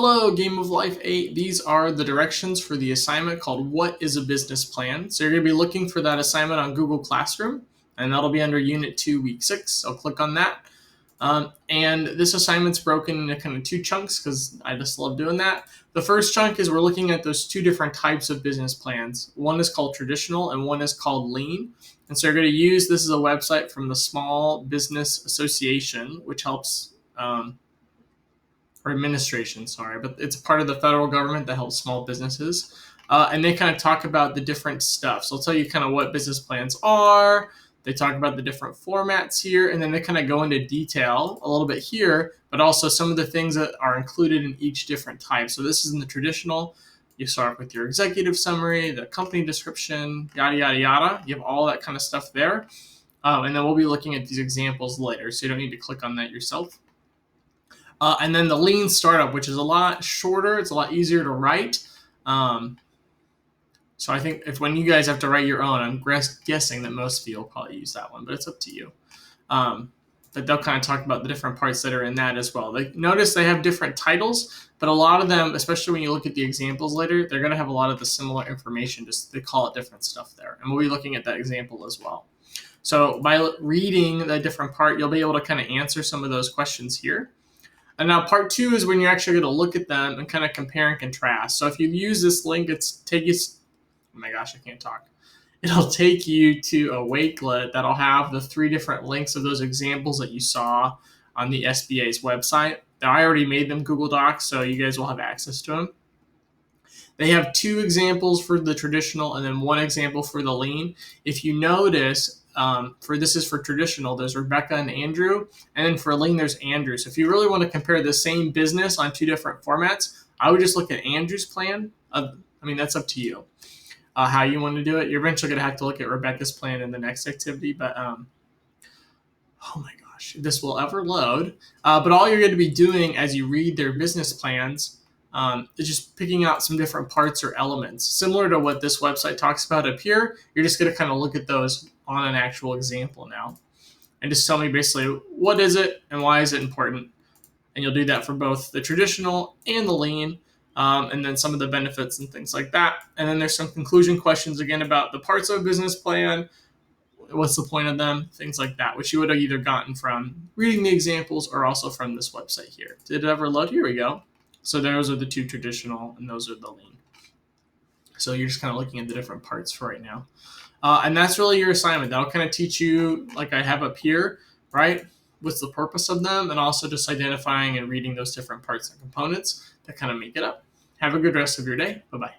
Hello, Game of Life 8. These are the directions for the assignment called What is a Business Plan? So you're going to be looking for that assignment on Google Classroom, and that'll be under Unit 2, Week 6. So click on that. And this assignment's broken into kind of two chunks because I just love doing that. The first chunk is we're looking at those two different types of business plans. One is called traditional and one is called lean. And so you're going to use, this is a website from the Small Business Association, which helps or administration, sorry, but it's part of the federal government that helps small businesses. And they kind of talk about the different stuff. So I'll tell you kind of what business plans are. They talk about the different formats here, and then they kind of go into detail a little bit here, but also some of the things that are included in each different type. So this is in the traditional. You start with your executive summary, the company description, yada, yada, yada. You have all that kind of stuff there. And then we'll be looking at these examples later, so you don't need to click on that yourself. And then the lean startup, which is a lot shorter. It's a lot easier to write. So I think if when you guys have to write your own, I'm guessing that most of you will probably use that one, but it's up to you. But they'll kind of talk about the different parts that are in that as well. Notice they have different titles, but a lot of them, especially when you look at the examples later, they're going to have a lot of the similar information, just they call it different stuff there. And we'll be looking at that example as well. So by reading the different part, you'll be able to kind of answer some of those questions here. And now part 2 is when you're actually going to look at them and kind of compare and contrast. So if you use this link, oh my gosh, I can't talk. It'll take you to a Wakelet that'll have the 3 different links of those examples that you saw on the SBA's website. Now, I already made them Google Docs, so you guys will have access to them. They have 2 examples for the traditional and then 1 example for the lean. If you notice, this is for traditional, there's Rebecca and Andrew, and then for lean, there's Andrew. So if you really want to compare the same business on 2 different formats, I would just look at Andrew's plan. That's up to you, how you want to do it. You're eventually going to have to look at Rebecca's plan in the next activity, but oh my gosh, if this will ever load. But all you're going to be doing as you read their business plans is just picking out some different parts or elements. Similar to what this website talks about up here, you're just going to kind of look at those on an actual example now. And just tell me basically what is it and why is it important. And you'll do that for both the traditional and the lean, and then some of the benefits and things like that. And then there's some conclusion questions again about the parts of a business plan, what's the point of them, things like that, which you would have either gotten from reading the examples or also from this website here. Did it ever load? Here we go. So those are the 2 traditional and those are the lean. So you're just kind of looking at the different parts for right now. And that's really your assignment. That'll kind of teach you, like I have up here, right? What's the purpose of them, and also just identifying and reading those different parts and components that kind of make it up. Have a good rest of your day. Bye-bye.